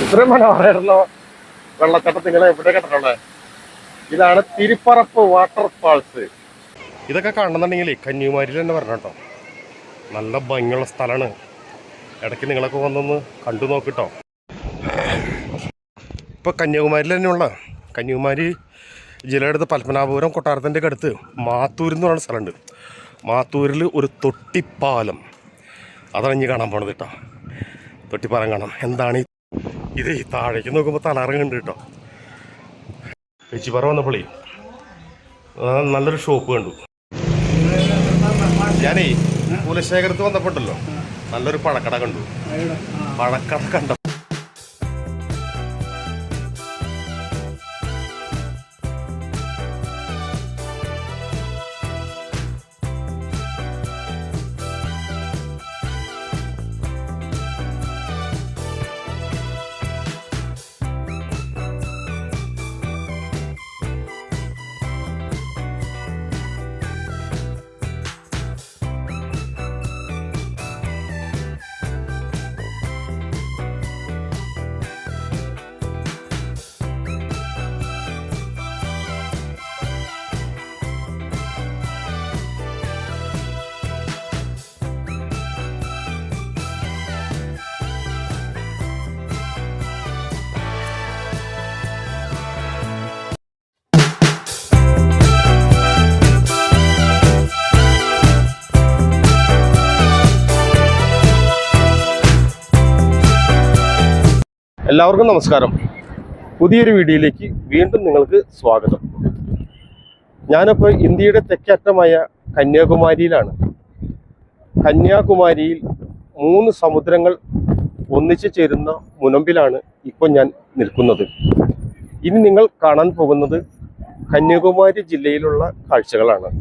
ഇത്രയും മനോഹരമായിട്ടുള്ള വെള്ളച്ചാട്ടം നിങ്ങൾ എവിടെ കണ്ടിട്ടുള്ളത്? ഇതാണ് തിരുപ്പറപ്പ് വാട്ടർഫാൾസ്. ഇതൊക്കെ കാണുന്നുണ്ടെങ്കിൽ കന്യാകുമാരിയിൽ തന്നെ വരണം കേട്ടോ. നല്ല ഭംഗിയുള്ള സ്ഥലമാണ്. ഇടയ്ക്ക് നിങ്ങളൊക്കെ വന്നൊന്ന് കണ്ടു നോക്കിട്ടോ. ഇപ്പോൾ കന്യാകുമാരിയിൽ തന്നെയുള്ള കന്യാകുമാരി ജില്ലയുടെ പത്മനാഭപുരം കൊട്ടാരത്തിൻ്റെ ഒക്കെ അടുത്ത് മാത്തൂർ എന്ന് പറയുന്ന സ്ഥലമുണ്ട്. മാത്തൂരിൽ ഒരു തൊട്ടിപ്പാലം, അതാണ് ഇനി കാണാൻ പോണത് കേട്ടോ. തൊട്ടിപ്പാലം കാണാം. എന്താണ് ഇത്? ഈ താഴേക്ക് നോക്കുമ്പോൾ തലറങ്ങുന്നുണ്ട് കേട്ടോ. വെച്ചിപ്പാറ വന്നപ്പോളേ നല്ലൊരു ഷോപ്പ് കണ്ടു. ഞാനേ കുലശേഖരത്ത് വന്നപ്പോണ്ടല്ലോ നല്ലൊരു പഴക്കട കണ്ടു. പഴക്കട കണ്ട എല്ലാവർക്കും നമസ്കാരം. പുതിയൊരു വീഡിയോയിലേക്ക് വീണ്ടും നിങ്ങൾക്ക് സ്വാഗതം. ഞാനിപ്പോൾ ഇന്ത്യയുടെ തെക്കറ്റമായ കന്യാകുമാരിയിലാണ്. കന്യാകുമാരിയിൽ 3 സമുദ്രങ്ങൾ ഒന്നിച്ചു ചേരുന്ന മുനമ്പിലാണ് ഇപ്പോൾ ഞാൻ നിൽക്കുന്നത്. ഇനി നിങ്ങൾ കാണാൻ പോകുന്നത് കന്യാകുമാരി ജില്ലയിലുള്ള കാഴ്ചകളാണ്.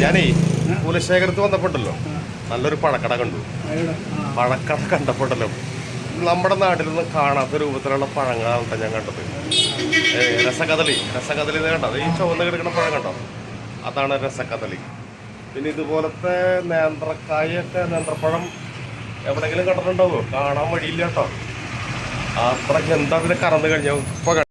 ഞാനേ കുലശേഖരത്ത് വന്നപ്പോണ്ടല്ലോ നല്ലൊരു പഴക്കട കണ്ടു. പഴക്കട കണ്ടപ്പോണ്ടല്ലോ നമ്മുടെ നാട്ടിലൊന്നും കാണാത്ത രൂപത്തിലുള്ള പഴങ്ങളാണ് കേട്ടോ ഞാൻ കണ്ടത്. രസകദളി കണ്ടത് ഈ ചുവന്ന് കിടക്കുന്ന പഴം കണ്ടോ, അതാണ് രസകദളി. പിന്നെ ഇതുപോലത്തെ നേന്ത്രപ്പഴം എവിടെയെങ്കിലും കണ്ടിട്ടുണ്ടാവോ? കാണാൻ വഴിയില്ല കേട്ടോ. അത്രയ്ക്ക് എന്താ ഇതിനെ കറന്നു കഴിഞ്ഞോ. ഇപ്പൊ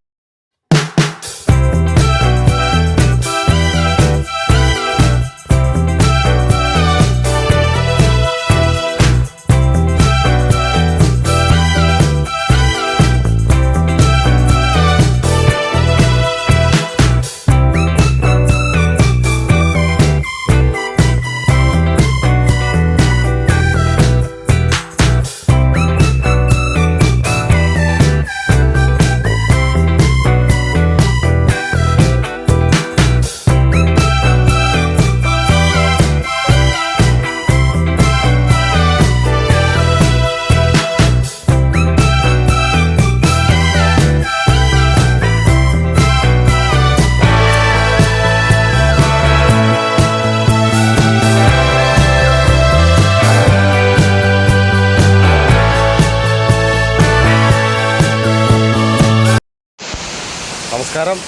നമസ്കാരം.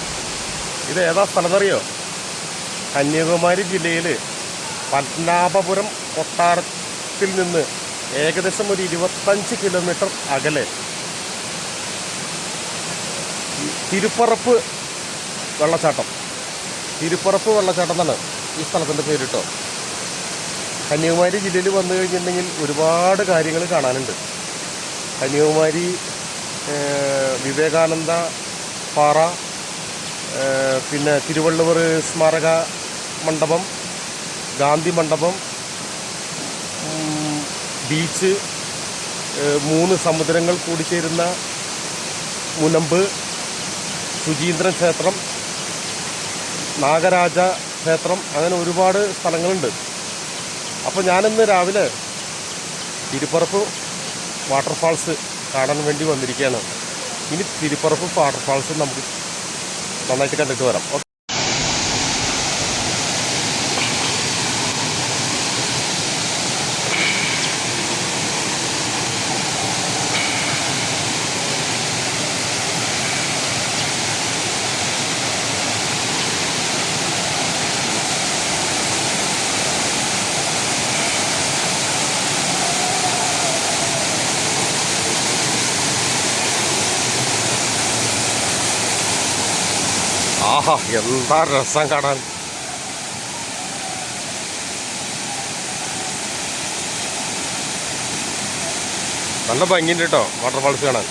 ഇത് ഏതാ സ്ഥലം എന്നറിയോ? കന്യാകുമാരി ജില്ലയിൽ പത്മനാഭപുരം കൊട്ടാരത്തിൽ നിന്ന് ഏകദേശം ഒരു 25 കിലോമീറ്റർ അകലെ തിരുപ്പറപ്പ് വെള്ളച്ചാട്ടം എന്നാണ് ഈ സ്ഥലത്തിൻ്റെ പേര് കേട്ടോ. കന്യാകുമാരി ജില്ലയിൽ വന്നു കഴിഞ്ഞിട്ടുണ്ടെങ്കിൽ ഒരുപാട് കാര്യങ്ങൾ കാണാനുണ്ട്. കന്യാകുമാരി വിവേകാനന്ദ പാറ, പിന്നെ തിരുവള്ളുവർ സ്മാരക മണ്ഡപം, ഗാന്ധി മണ്ഡപം, ബീച്ച്, 3 സമുദ്രങ്ങൾ കൂടിച്ചേരുന്ന മുനമ്പ്, ശുചീന്ദ്രൻ ക്ഷേത്രം, നാഗരാജ ക്ഷേത്രം, അങ്ങനെ ഒരുപാട് സ്ഥലങ്ങളുണ്ട്. അപ്പോൾ ഞാനിന്ന് രാവിലെ തിരുപ്പറപ്പ് വാട്ടർഫാൾസ് കാണാൻ വേണ്ടി വന്നിരിക്കുകയാണ്. ഇനി തിരുപ്പറപ്പ് വാട്ടർഫാൾസ് നമുക്ക് നന്നായിട്ട് കണ്ടിട്ട് വരാം. ആഹാ, എന്താ രസം കാണാൻ. നല്ല ഭംഗിയുണ്ട് കേട്ടോ വാട്ടർഫാൾസ് കാണാൻ.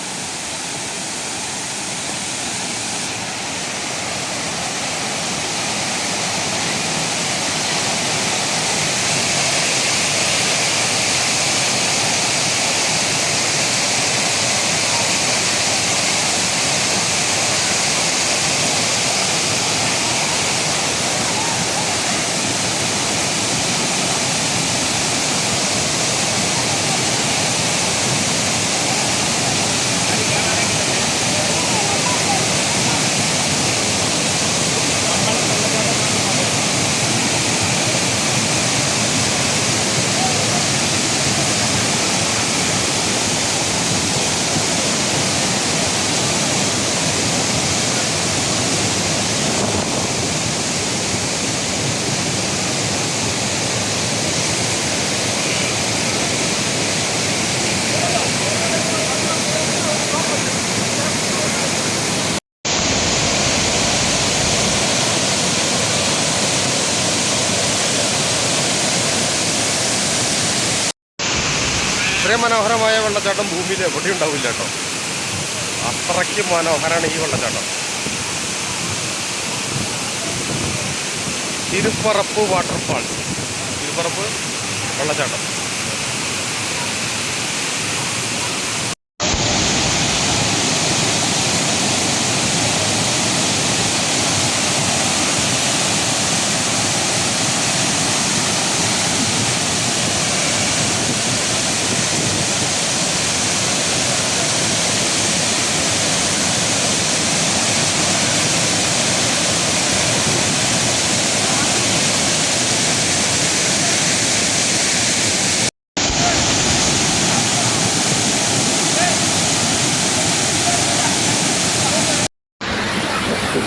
ഇത്രയും മനോഹരമായ വെള്ളച്ചാട്ടം ഭൂമിയിൽ എവിടെ ഉണ്ടാവില്ല കേട്ടോ. അത്രയ്ക്ക് മനോഹരമാണ് ഈ വെള്ളച്ചാട്ടം. തിരുപ്പറപ്പ് വാട്ടർഫാൾസ്, തിരുപ്പറപ്പ് വെള്ളച്ചാട്ടം.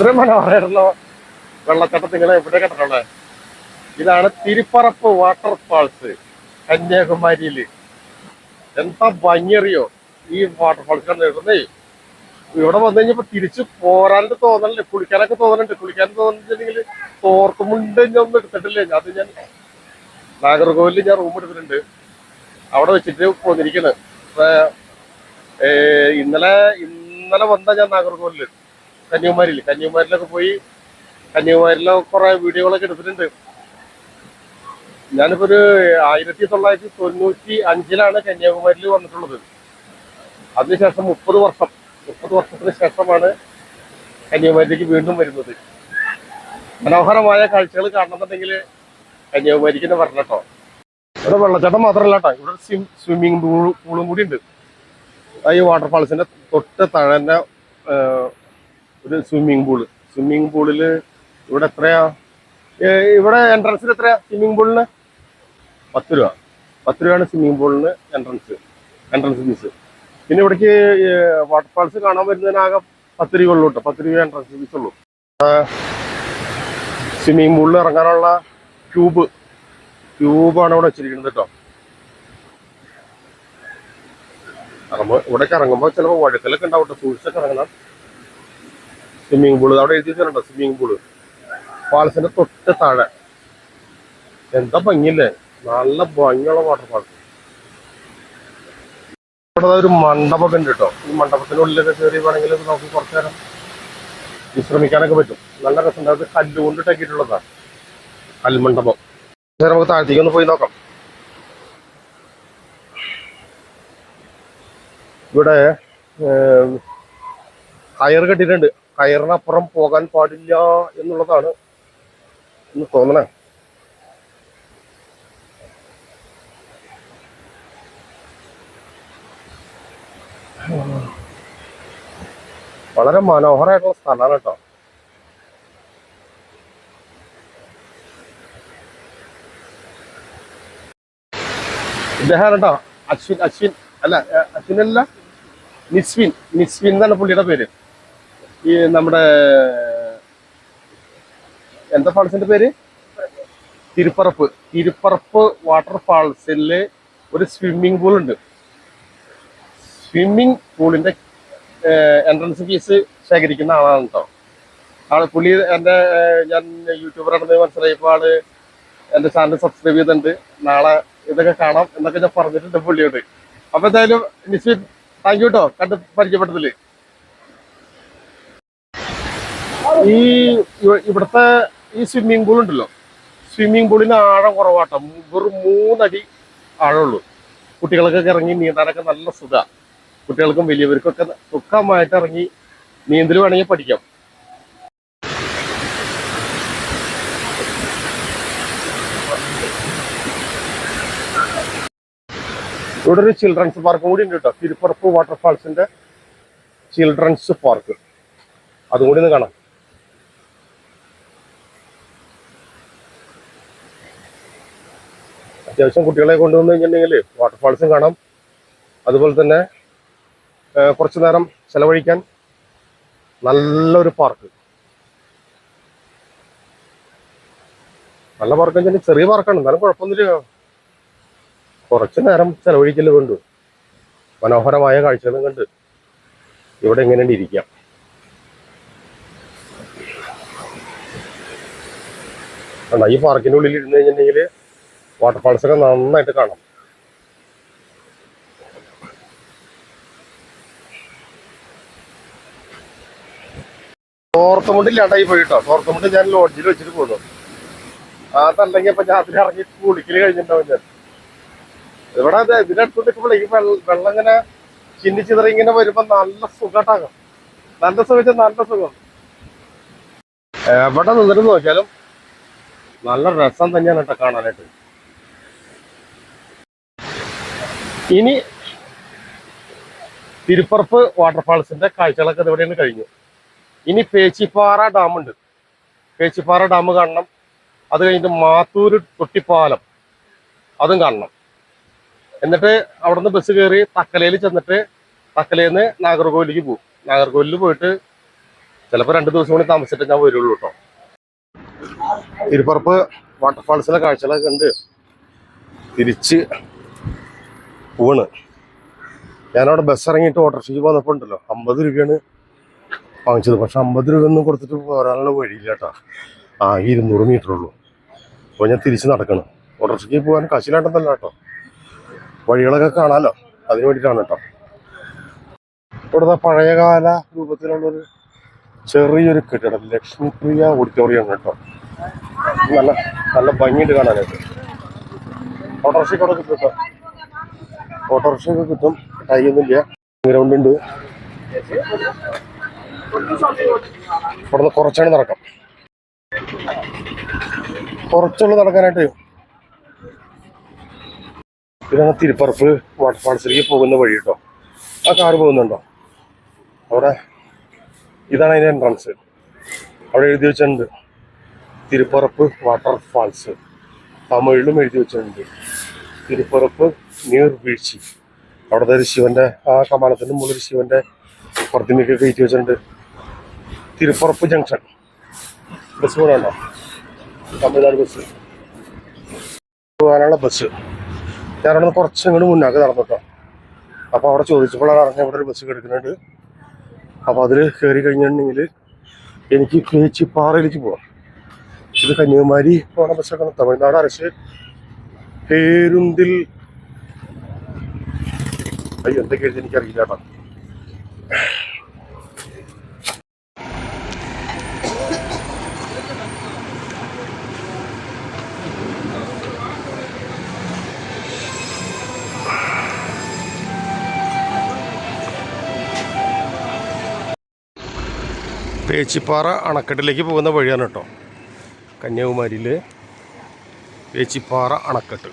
ഇത്രയും മനോഹരമായിട്ടുള്ള വെള്ളച്ചാട്ടം നിങ്ങൾ എവിടെ കണ്ടിട്ടുള്ളത്? ഇതാണ് തിരുപ്പറപ്പ് വാട്ടർഫാൾസ് കന്യാകുമാരിയില്. എന്താ ഭംഗിയറിയോ ഈ വാട്ടർഫാൾസ് കണ്ടിരുന്നേ. ഇവിടെ വന്നു കഴിഞ്ഞപ്പോ തിരിച്ച് പോരാണ്ട് തോന്നലുണ്ട്, കുളിക്കാനൊക്കെ തോന്നലുണ്ട്. കുളിക്കാൻ തോന്നുന്നുണ്ടെങ്കിൽ തോർത്തുമുണ്ട് ഞാൻ ഒന്നും എടുത്തിട്ടില്ല. അത് ഞാൻ നാഗർകോവിലിൽ ഞാൻ റൂം എടുത്തിട്ടുണ്ട്, അവിടെ വെച്ചിട്ട് പോന്നിരിക്കുന്നത്. ഇന്നലെ ഇന്നലെ വന്ന ഞാൻ നാഗർകോവിലില് കന്യാകുമാരിയിലൊക്കെ പോയി. കന്യാകുമാരിയിലെ കുറെ വീഡിയോകളൊക്കെ എടുത്തിട്ടുണ്ട്. ഞാനിപ്പോ ഒരു 1995-ലാണ് കന്യാകുമാരിയിൽ വന്നിട്ടുള്ളത്. അതിനുശേഷം 30 വർഷത്തിന് ശേഷമാണ് കന്യാകുമാരിയിലേക്ക് വീണ്ടും വരുന്നത്. മനോഹരമായ കാഴ്ചകൾ കാണണമെന്നുണ്ടെങ്കിൽ കന്യാകുമാരിക്ക് തന്നെ വരണം കേട്ടോ. ഇവിടെ വെള്ളച്ചാട്ടം മാത്രമല്ല കേട്ടോ, ഇവിടെ സ്വിമ്മിങ് പൂളും കൂടി ഉണ്ട്. ഈ വാട്ടർഫാൾസിന്റെ തൊട്ട് താഴെ തന്നെ ഒരു സ്വിമ്മിങ് പൂളില് ഇവിടെ എത്രയാ, ഇവിടെ എൻട്രൻസിന് എത്രയാ? സ്വിമ്മിങ് പൂളിന് 10 രൂപ. 10 രൂപയാണ് സ്വിമ്മിങ് പൂളിന് എൻട്രൻസ് ഫീസ്. പിന്നെ ഇവിടേക്ക് വാട്ടർഫാൾസ് കാണാൻ വരുന്നതിനാകെ 10 രൂപ ഉള്ളൂ കേട്ടോ. 10 രൂപ എൻട്രൻസ് ഫീസ് ഉള്ളൂ. സ്വിമ്മിങ് പൂളിൽ ഇറങ്ങാനുള്ള ക്യൂബാണ് ഇവിടെ വെച്ചിരിക്കുന്നത് കേട്ടോ. ഇവിടേക്ക് ഇറങ്ങുമ്പോൾ ചിലപ്പോൾ വഴുക്കലൊക്കെ ഉണ്ടാവട്ടെ, സൂക്ഷിച്ചൊക്കെ ഇറങ്ങണം. സ്വിമ്മിങ് പൂള് അവിടെ എഴുതി വെച്ചിട്ടുണ്ടോ? സ്വിമ്മിങ് പൂള് ഫാൾസിന്റെ തൊട്ട് താഴെ. എന്താ ഭംഗിയില്ലേ, നല്ല ഭംഗിയുള്ള വാട്ടർഫാൾസ്. ഇവിടെ ഒരു മണ്ഡപമൊക്കെ ഉണ്ട് കേട്ടോ. ഈ മണ്ഡപത്തിനുള്ളിലൊക്കെ കയറി വേണമെങ്കിൽ നമുക്ക് കുറച്ചു നേരം വിശ്രമിക്കാനൊക്കെ പറ്റും. നല്ല രസമുണ്ട്. അത് കല്ലുകൊണ്ട് ഉണ്ടാക്കിയിട്ടുള്ളതാണ്, കൽമണ്ഡപം. നമുക്ക് താഴത്തേക്ക് ഒന്ന് പോയി നോക്കാം. ഇവിടെ കയർ കെട്ടിയിട്ടുണ്ട്. കയറിനപ്പുറം പോകാൻ പാടില്ല എന്നുള്ളതാണ് എന്ന് തോന്നണേ. വളരെ മനോഹരമായിട്ടുള്ള സ്ഥലമാണ് കേട്ടോ. ഇദ്ദേഹം കേട്ടോ അശ്വിനല്ല, നിസ്വിൻ എന്നാണ് പുള്ളിയുടെ പേര്. ഈ നമ്മുടെ എന്താ ഫാൾസിന്റെ പേര്? തിരുപ്പറപ്പ് വാട്ടർഫാൾസില് ഒരു സ്വിമ്മിങ് പൂൾ ഉണ്ട്. സ്വിമ്മിങ് പൂളിന്റെ എൻട്രൻസ് ഫീസ് ശേഖരിക്കുന്ന ആളാണ് കേട്ടോ. പുള്ളി ഞാൻ യൂട്യൂബറാണെന്ന് മനസ്സിലായപ്പോൾ എൻ്റെ ചാനൽ സബ്സ്ക്രൈബ് ചെയ്തിട്ടുണ്ട്. നാളെ ഇതൊക്കെ കാണാം എന്നൊക്കെ ഞാൻ പറഞ്ഞിട്ടുണ്ട് പുള്ളിയോട്. അപ്പൊ എന്തായാലും നിസ്വിൻ, താങ്ക് യു കേട്ടോ കണ്ട് പരിചയപ്പെട്ടതില്. ഇവിടുത്തെ ഈ സ്വിമ്മിങ് പൂൾ ഉണ്ടല്ലോ, സ്വിമ്മിങ് പൂളിന് ആഴം കുറവാട്ടോ. വെറും 3 അടി ആഴമുള്ളൂ. കുട്ടികൾക്കൊക്കെ ഇറങ്ങി നീന്താനൊക്കെ നല്ല സുഖ. കുട്ടികൾക്കും വലിയവർക്കൊക്കെ സുഖമായിട്ട് ഇറങ്ങി നീന്തൽ വേണമെങ്കിൽ പഠിക്കാം. ഇവിടെ ഒരു ചിൽഡ്രൻസ് പാർക്ക് കൂടി ഉണ്ട് കേട്ടോ. തിരുപ്പറപ്പ് വാട്ടർഫാൾസിന്റെ ചിൽഡ്രൻസ് പാർക്ക്, അതും കൂടി ഒന്ന് കാണാം. അത്യാവശ്യം കുട്ടികളെ കൊണ്ടുവന്നു കഴിഞ്ഞിട്ടുണ്ടെങ്കിൽ വാട്ടർഫാൾസും കാണാം, അതുപോലെ തന്നെ കുറച്ചു നേരം ചെലവഴിക്കാൻ നല്ലൊരു പാർക്ക്. നല്ല പാർക്ക് വെച്ചാൽ ചെറിയ പാർക്കാണ്, എന്നാലും കുഴപ്പമൊന്നുമില്ല. കുറച്ചു നേരം ചെലവഴിക്കല് കൊണ്ടു മനോഹരമായ കാഴ്ചകളും കണ്ട് ഇവിടെ എങ്ങനെയുണ്ട് ഇരിക്കാം. ഈ പാർക്കിന്റെ ഉള്ളിൽ ഇരുന്ന് കഴിഞ്ഞിട്ടുണ്ടെങ്കിൽ വാട്ടർഫാൾസ് ഒക്കെ നന്നായിട്ട് കാണാം. തോർത്തുമുണ്ടില്ലാണ്ടായി പോയിട്ടോ. തോർത്തുമുണ്ട് ഞാൻ ലോഡ്ജിൽ വെച്ചിട്ട് പോന്നു. അതല്ലെങ്കിൽ ഇപ്പൊ ഞാൻ അതിൽ ഇറങ്ങി കുളിക്കല് കഴിഞ്ഞിട്ടുണ്ടാവും. ഞാൻ ഇവിടെ ഇതിനടുത്ത് നിൽക്കുമ്പോൾ ഈ വെള്ളം ഇങ്ങനെ ചിന്നിച്ചിതറി ഇങ്ങനെ വരുമ്പോ നല്ല സുഖട്ടാകാം. നല്ല സുഖം. എവിടെ നിന്നിട്ട് നോക്കിയാലും നല്ല രസം തന്നെയാണ് കേട്ടോ കാണാനായിട്ട്. ഇനി തിരുപ്പറപ്പ് വാട്ടർഫാൾസിന്റെ കാഴ്ചകളൊക്കെ ഇവിടെയാണ് കഴിഞ്ഞു. ഇനി പേച്ചിപ്പാറ ഡാമുണ്ട്. പേച്ചിപ്പാറ ഡാം കാണണം. അത് കഴിഞ്ഞിട്ട് മാത്തൂര് തൊട്ടിപ്പാലം അതും കാണണം. എന്നിട്ട് അവിടുന്ന് ബസ് കയറി തക്കലയിൽ ചെന്നിട്ട് തക്കലയിൽ നിന്ന് നാഗർകോവിലേക്ക് പോകും. നാഗർകോവിലിൽ പോയിട്ട് ചിലപ്പോൾ 2 ദിവസം കൂടി താമസിച്ചിട്ട് ഞാൻ വരുള്ളൂ കേട്ടോ. തിരുപ്പറപ്പ് വാട്ടർഫാൾസിലെ കാഴ്ചകളൊക്കെ കണ്ട് തിരിച്ച് പോവാണ്. ഞാനവിടെ ബസ് ഇറങ്ങിയിട്ട് ഓട്ടോറിക്ഷയ്ക്ക് പോന്നപ്പോൾ ഉണ്ടല്ലോ 50 രൂപയാണ് വാങ്ങിച്ചത്. പക്ഷെ 50 രൂപ ഒന്നും കൊടുത്തിട്ട് പോരാനുള്ള വഴിയില്ല കേട്ടോ. 200 മീറ്റർ ഉള്ളൂ. അപ്പോൾ ഞാൻ തിരിച്ച് നടക്കണം. ഓട്ടോറിക്ഷയ്ക്ക് പോകാൻ കാശിലാണ്ടെന്നല്ല കേട്ടോ, വഴികളൊക്കെ കാണാമല്ലോ, അതിന് വേണ്ടിയിട്ടാണ് കേട്ടോ. ഇവിടുത്തെ പഴയകാല രൂപത്തിലുള്ളൊരു ചെറിയൊരു കെട്ടിടം, ലക്ഷ്മിപ്രിയ ഓഡിറ്റോറിയം കേട്ടോ. നല്ല നല്ല ഭംഗിയുണ്ട് കാണാനായിട്ട്. ഓട്ടോറിക്ഷയ്ക്ക് കിട്ടും കേട്ടോ, ഓട്ടോറിക്ഷയൊക്കെ കിട്ടും. ടൈമൊന്നുമില്ല. ഗ്രൗണ്ട് ഉണ്ട്. ഇവിടുന്ന് കുറച്ചാണ് നടക്കാം, കുറച്ചുള്ള നടക്കാനായിട്ട്. ഇതാണ് തിരുപ്പറപ്പ് വാട്ടർഫാൾസിലേക്ക് പോകുന്ന വഴി കേട്ടോ. ആ കാറ് പോകുന്നുണ്ടോ അവിടെ? ഇതാണ് അതിൻ്റെ എൻട്രൻസ്. അവിടെ എഴുതി വെച്ചിട്ടുണ്ട് തിരുപ്പറപ്പ് വാട്ടർഫാൾസ്. തമിഴിലും എഴുതി വെച്ചിട്ടുണ്ട് തിരുപ്പറപ്പ് നീർവീഴ്ചി. അവിടുത്തെ ഒരു ശിവന്റെ, ആ കമാനത്തിൻ്റെ മുകളിൽ ശിവന്റെ പ്രതിമയൊക്കെ കയറ്റി വെച്ചിട്ടുണ്ട്. തിരുപ്പറപ്പ് ജംഗ്ഷൻ ബസ് പോകണുണ്ടോ? തമിഴ്നാട് ബസ് പോകാനുള്ള ബസ്. ഞാനവിടെ നിന്ന് കുറച്ചിങ്ങോട്ട് മുന്നാക്ക് നടന്നിട്ടോ. അപ്പോൾ അവിടെ ചോദിച്ചപ്പോഴാണ് അറിഞ്ഞ ഇവിടെ ഒരു ബസ് കിടക്കുന്നുണ്ട്. അപ്പോൾ അതിൽ കയറി കഴിഞ്ഞിട്ടുണ്ടെങ്കിൽ എനിക്ക് പേച്ചിപ്പാറയിലേക്ക് പോവാം. ഇത് കന്യാകുമാരി പോണ ബസ്സൊക്കെ തമിഴ്നാട് അരശ് പേരുന്തിൽ. അയ്യോ എന്തൊക്കെ എഴുതി എനിക്കറിയില്ല കേട്ടോ. പേച്ചിപ്പാറ അണക്കെട്ടിലേക്ക് പോകുന്ന വഴിയാണ് കേട്ടോ. കന്യാകുമാരിയിൽ പേച്ചിപ്പാറ അണക്കെട്ട്.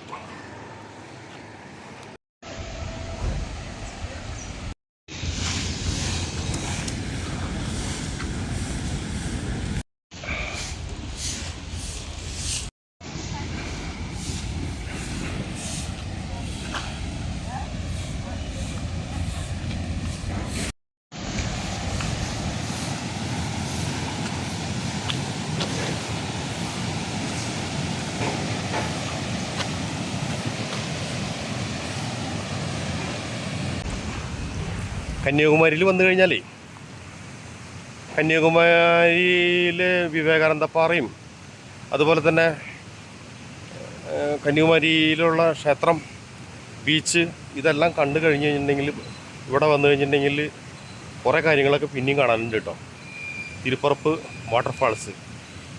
കന്യാകുമാരിയിൽ വന്നു കഴിഞ്ഞാലേ കന്യാകുമാരിയിൽ വിവേകാനന്ദപ്പാറയും അതുപോലെ തന്നെ കന്യാകുമാരിയിലുള്ള ക്ഷേത്രം, ബീച്ച്, ഇതെല്ലാം കണ്ടു കഴിഞ്ഞ് കഴിഞ്ഞിട്ടുണ്ടെങ്കിൽ ഇവിടെ വന്നു കഴിഞ്ഞിട്ടുണ്ടെങ്കിൽ കുറേ കാര്യങ്ങളൊക്കെ പിന്നെയും കാണാനുണ്ട് കേട്ടോ. തിരുപ്പറപ്പ് വാട്ടർഫാൾസ്,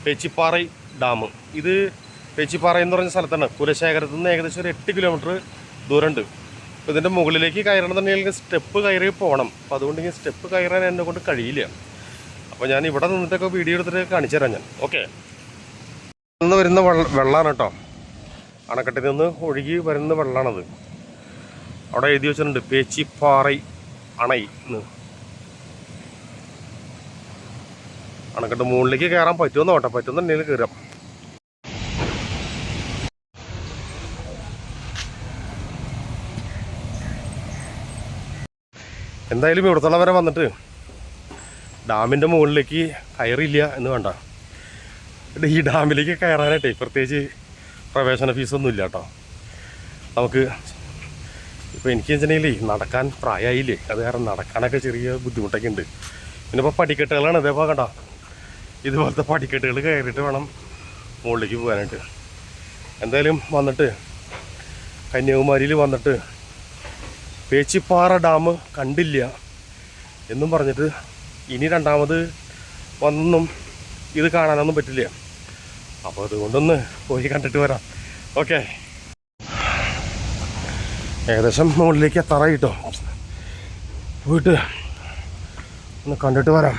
പേച്ചിപ്പാറ ഡാം. ഇത് പേച്ചിപ്പാറ എന്ന് പറഞ്ഞ സ്ഥലത്താണ്. കുലശേഖരത്തു നിന്ന് ഏകദേശം ഒരു 8 കിലോമീറ്റർ ദൂരമുണ്ട്. അപ്പോൾ ഇതിൻ്റെ മുകളിലേക്ക് കയറണമെന്നുണ്ടെങ്കിൽ സ്റ്റെപ്പ് കയറി പോകണം. അപ്പോൾ അതുകൊണ്ട് ഈ സ്റ്റെപ്പ് കയറാൻ എന്നെ കൊണ്ട് കഴിയില്ല. അപ്പോൾ ഞാൻ ഇവിടെ നിന്നിട്ടൊക്കെ വീഡിയോ എടുത്തിട്ട് കാണിച്ചു തരാം ഞാൻ. ഓക്കെ, നിന്ന് വരുന്ന വെള്ളമാണ് കേട്ടോ. അണക്കെട്ടിൽ നിന്ന് ഒഴുകി വരുന്ന വെള്ളമാണത്. അവിടെ എഴുതി വെച്ചിട്ടുണ്ട് പേച്ചിപ്പാറ അണൈ എന്ന്. അണക്കെട്ട് മുകളിലേക്ക് കയറാൻ പറ്റുമെന്ന് നോട്ടെ, പറ്റുമെന്നുണ്ടെങ്കിൽ കയറാം. എന്തായാലും ഇവിടത്തോളം വരെ വന്നിട്ട് ഡാമിൻ്റെ മുകളിലേക്ക് കയറിയില്ല എന്ന് വേണ്ട. ഈ ഡാമിലേക്ക് കയറാനായിട്ടേ പ്രത്യേകിച്ച് പ്രവേശന ഫീസൊന്നും ഇല്ല കേട്ടോ. നമുക്ക് ഇപ്പോൾ എനിക്ക് വെച്ചിട്ടുണ്ടെങ്കിൽ നടക്കാൻ പ്രായമായില്ലേ, അത് കാരണം നടക്കാനൊക്കെ ചെറിയ ബുദ്ധിമുട്ടൊക്കെ ഉണ്ട്. പിന്നെ ഇപ്പോൾ പടിക്കെട്ടുകളാണ് ഇതേപോലെ കണ്ടോ. ഇതുപോലത്തെ പടിക്കെട്ടുകൾ കയറിയിട്ട് വേണം മുകളിലേക്ക് പോകാനായിട്ട്. എന്തായാലും വന്നിട്ട് കന്യാകുമാരിയിൽ വന്നിട്ട് പേച്ചിപ്പാറ ഡാം കണ്ടില്ല എന്നും പറഞ്ഞിട്ട് ഇനി രണ്ടാമത് വന്നൊന്നും ഇത് കാണാനൊന്നും പറ്റില്ല. അപ്പോൾ അതുകൊണ്ടൊന്ന് പോയി കണ്ടിട്ട് വരാം. ഓക്കെ, ഏകദേശം മുകളിലേക്ക് എത്താറായി കേട്ടോ. പോയിട്ട് ഒന്ന് കണ്ടിട്ട് വരാം.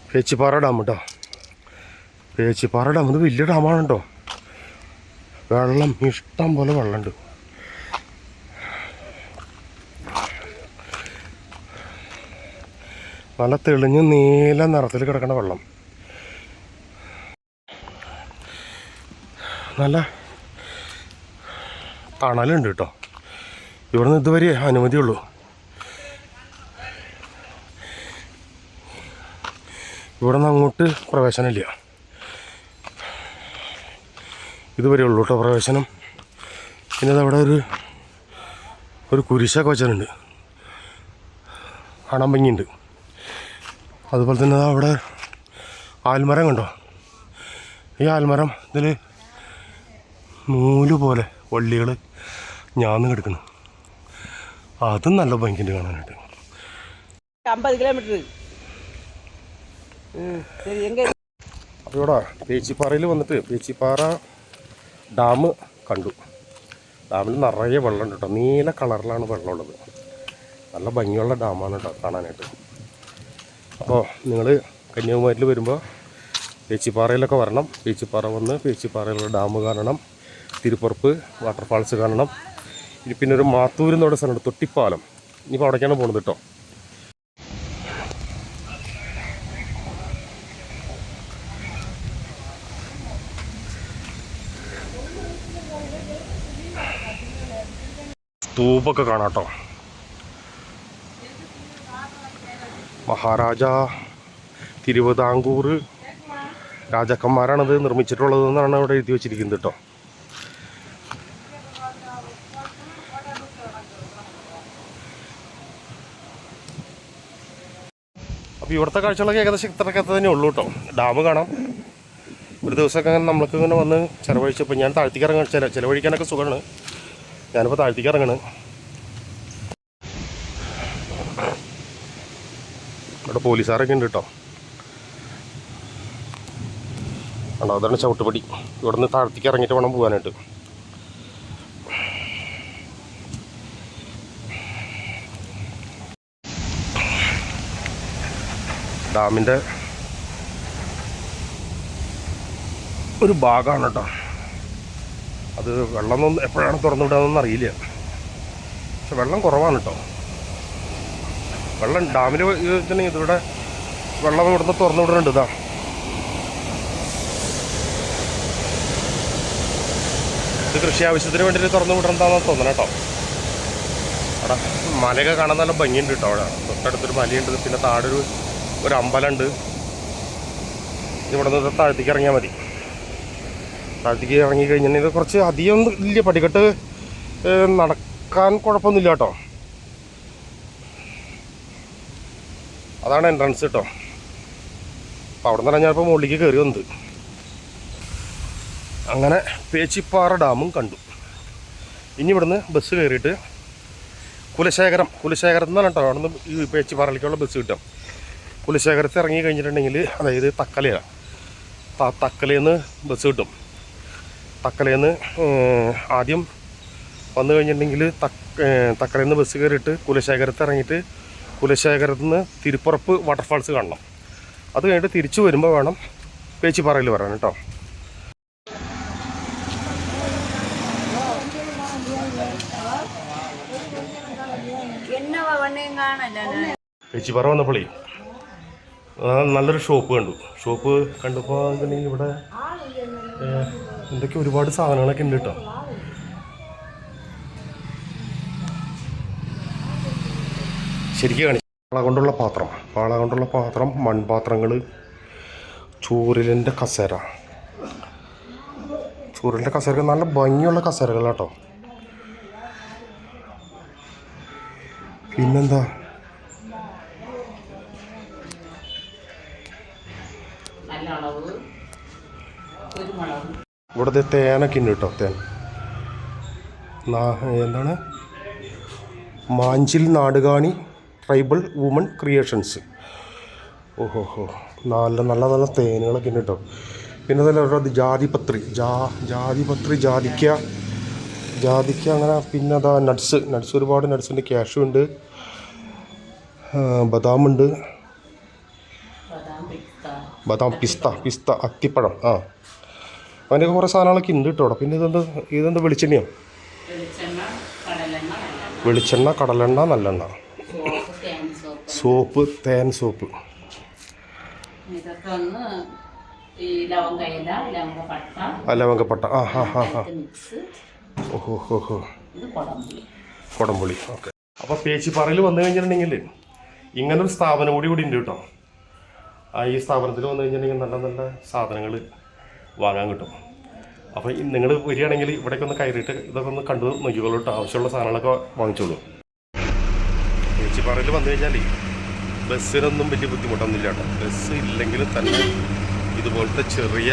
പേച്ചിപ്പാറ ഡാം കേട്ടോ. പേച്ചിപ്പാറ ഡാം ഇത് വലിയ ഡാമാണ് കേട്ടോ. വെള്ളം ഇഷ്ടം പോലെ വെള്ളമുണ്ട്. നല്ല തെളിഞ്ഞ് നീല നിറത്തിൽ കിടക്കുന്ന വെള്ളം. നല്ല തണലുണ്ട് കേട്ടോ. ഇവിടെ നിന്ന് ഇതുവരെ അനുമതിയുള്ളൂ. ഇവിടെ നിന്ന് അങ്ങോട്ട് പ്രവേശനമില്ല. ഇതുവരെ ഉള്ളൂ കേട്ടോ പ്രവേശനം. പിന്നെ അതവിടെ ഒരു കുരിശൊക്കെ വെച്ചിട്ടുണ്ട്, കാണാൻ ഭംഗിയുണ്ട്. അതുപോലെ തന്നെ അവിടെ ആൽമരം കണ്ടോ? ഈ ആൽമരം ഇതിൽ നൂല് പോലെ വള്ളികൾ ഞാന്ന് കിടക്കുന്നു. അതും നല്ല ഭംഗിയുണ്ട് കാണാനായിട്ട്. 50 കിലോമീറ്റർ. അപ്പോൾ ഇവിടെ പേച്ചിപ്പാറയിൽ വന്നിട്ട് പേച്ചിപ്പാറ ഡാം കണ്ടു. ഡാമിൽ നിറയെ വെള്ളമുണ്ട് കേട്ടോ. നീല കളറിലാണ് വെള്ളമുള്ളത്. നല്ല ഭംഗിയുള്ള ഡാമാണ് കേട്ടോ കാണാനായിട്ട്. അപ്പോൾ നിങ്ങൾ കന്യാകുമാരിയിൽ വരുമ്പോൾ പേച്ചിപ്പാറയിലൊക്കെ വരണം. പേച്ചിപ്പാറ വന്ന് പേച്ചിപ്പാറയിലുള്ള ഡാം കാണണം, തിരുപ്പുറപ്പ് വാട്ടർഫാൾസ് കാണണം. ഇനി പിന്നെ ഒരു മാത്തൂർ എന്നോട് സ്ഥലമുണ്ട്, തൊട്ടിപ്പാലം. ഇനിയിപ്പോൾ അവിടേക്കാണ് പോകുന്നത് കേട്ടോ. സ്തൂപൊക്കെ കാണാം കേട്ടോ. മഹാരാജ തിരുവിതാംകൂർ രാജാക്കന്മാരാണത് നിർമ്മിച്ചിട്ടുള്ളതെന്നാണ് ഇവിടെ എഴുതി വെച്ചിരിക്കുന്നത് കേട്ടോ. അപ്പോൾ ഇവിടുത്തെ കാഴ്ചകളൊക്കെ ഏകദേശം ഇത്രയൊക്കെ തന്നെ ഉള്ളൂ കേട്ടോ. ഡാം കാണാം. ഒരു ദിവസമൊക്കെ അങ്ങനെ നമ്മൾക്ക് ഇങ്ങനെ വന്ന് ചിലവഴിച്ചപ്പോൾ ഞാൻ താഴ്ത്തിക്ക് ഇറങ്ങാൻ ചിലവഴിക്കാനൊക്കെ സുഖമാണ്. ഞാനിപ്പോൾ താഴ്ത്തിക്ക് ഇറങ്ങണം. ഇവിടെ പോലീസുകാരൊക്കെ ഉണ്ട് കേട്ടോ. ആണോ, അതാണ് ചവിട്ടുപടി. ഇവിടെ നിന്ന് താഴ്ത്തിക്ക് ഇറങ്ങിയിട്ട് വേണം പോകാനായിട്ട്. ഡാമിൻ്റെ ഒരു ഭാഗമാണ് കേട്ടോ. അത് വെള്ളമൊന്നും എപ്പോഴാണ് തുറന്നു വിടാമെന്നൊന്നും അറിയില്ല. പക്ഷെ വെള്ളം കുറവാണ് കേട്ടോ. വെള്ളം ഡാമിൽ വെച്ചിട്ടുണ്ടെങ്കിൽ ഇതിവിടെ വെള്ളം ഇവിടുന്ന് തുറന്നു വിടുന്നുണ്ട്. ഇതാ ഇത് കൃഷി ആവശ്യത്തിന് വേണ്ടിയിട്ട് തുറന്നു വിടണ്ടെന്നാണ് തോന്നണം കേട്ടോ. അവിടെ മലയൊക്കെ കാണാൻ നല്ല ഭംഗിയുണ്ട് കേട്ടോ. അവിടെ തൊട്ടടുത്തൊരു മലയുണ്ട്, പിന്നെ താഴെ ഒരു അമ്പലമുണ്ട്. ഇവിടെ നിന്ന് താഴ്ത്തിക്ക് ഇറങ്ങിയാൽ മതി. താഴ്ത്തിക്ക് ഇറങ്ങി കഴിഞ്ഞിട്ടുണ്ടെങ്കിൽ കുറച്ച് അധികം ഇല്ല, പടിക്കെട്ട് നടക്കാൻ കുഴപ്പമൊന്നുമില്ല കേട്ടോ. അതാണ് എൻട്രൻസ് കേട്ടോ. അപ്പോൾ അവിടെ നിന്ന് ഞാനിപ്പോൾ മുകളിലേക്ക് കയറി വന്നത്. അങ്ങനെ പേച്ചിപ്പാറ ഡാമും കണ്ടു. ഇനി ഇവിടുന്ന് ബസ് കയറിയിട്ട് കുലശേഖരം എന്നാണ് കേട്ടോ. അവിടെ നിന്ന് ഈ പേച്ചിപ്പാറയിലേക്കുള്ള ബസ് കിട്ടും. കുലശേഖരത്ത് ഇറങ്ങി കഴിഞ്ഞിട്ടുണ്ടെങ്കിൽ, അതായത് തക്കലയാണ്, തക്കലയിൽ നിന്ന് ബസ് കിട്ടും. തക്കലയിൽ നിന്ന് ആദ്യം വന്നു കഴിഞ്ഞിട്ടുണ്ടെങ്കിൽ തക്കലയിൽ നിന്ന് ബസ് കയറിയിട്ട് കുലശേഖരത്ത് ഇറങ്ങിയിട്ട് കുലശേഖരത്ത് നിന്ന് തിരുപ്പുറപ്പ് വാട്ടർഫാൾസ് കാണണം. അത് കഴിഞ്ഞിട്ട് തിരിച്ചു വരുമ്പോൾ വേണം പേച്ചിപ്പാറയിൽ വരാൻ കേട്ടോ. പേച്ചിപ്പാറ വന്നപ്പോഴേ നല്ലൊരു ഷോപ്പ് കണ്ടു. ഷോപ്പ് കണ്ടപ്പോൾ എന്നുണ്ടെങ്കിൽ ഇവിടെ എന്തൊക്കെ ഒരുപാട് സാധനങ്ങളൊക്കെ ഉണ്ട് കേട്ടോ. ശരിക്കും കാണിച്ചു. പാള കൊണ്ടുള്ള പാത്രം, മൺപാത്രങ്ങൾ, ചൂരലിൻ്റെ കസേര. ചൂരലിൻ്റെ കസേര നല്ല ഭംഗിയുള്ള കസേരകൾ കേട്ടോ. പിന്നെന്താ, ഇവിടുത്തെ തേനൊക്കെ ഉണ്ട് കേട്ടോ. തേൻ എന്താണ്, മാഞ്ചിൽ നാടുകാണി ട്രൈബൽ വുമൺ ക്രിയേഷൻസ്. ഓഹോഹോ, നല്ല നല്ല നല്ല തേനുകളൊക്കെ ഉണ്ട് കേട്ടോ. പിന്നെ അതല്ല ജാതിപത്രി, ജാതിക്ക അങ്ങനെ. പിന്നെ അതാ നട്ട്സ് ഒരുപാട് നട്ട്സുണ്ട്. ക്യാഷ്യൂ ഉണ്ട്, ബദാമുണ്ട്, ബദാം, പിസ്ത, അത്തിപ്പഴം. അതിൻ്റെയൊക്കെ കുറേ സാധനങ്ങളൊക്കെ ഉണ്ട് കേട്ടോ. പിന്നെ ഇതെന്താ വെളിച്ചെണ്ണയോ? വെളിച്ചെണ്ണ, കടലെണ്ണ, നല്ലെണ്ണ, സോപ്പ്, തേൻ സോപ്പ്. ഈ ലവങ്കയില, ലവങ്കപ്പട്ട, ലവങ്കപ്പട്ട. ആ ഹാ ഹാ ഹാ. മിക്സ്. ഓഹോ ഹോ ഹോ. ഇത് കുടംപുളി. കുടംപുളി. ഓക്കെ. അപ്പോൾ പേച്ചിപ്പാറയിൽ വന്നു കഴിഞ്ഞിട്ടുണ്ടെങ്കിൽ ഇങ്ങനൊരു സ്ഥാപനം കൂടി ഉണ്ട് കേട്ടോ. ഈ സ്ഥാപനത്തിൽ വന്നു കഴിഞ്ഞിട്ടുണ്ടെങ്കിൽ നല്ല നല്ല സാധനങ്ങൾ വാങ്ങാൻ കിട്ടും. അപ്പോൾ നിങ്ങൾ വരികയാണെങ്കിൽ ഇവിടേക്ക് ഒന്ന് കയറിയിട്ട് ഇതൊക്കെ ഒന്ന് കണ്ടു നോക്കിക്കോളൂ കേട്ടോ. ആവശ്യമുള്ള സാധനങ്ങളൊക്കെ വാങ്ങിച്ചോളൂ. പേച്ചിപ്പാറയിൽ വന്നു കഴിഞ്ഞാൽ ബസ്സിനൊന്നും വലിയ ബുദ്ധിമുട്ടൊന്നുമില്ല കേട്ടോ. ബസ് ഇല്ലെങ്കിലും തന്നെ ഇതുപോലത്തെ ചെറിയ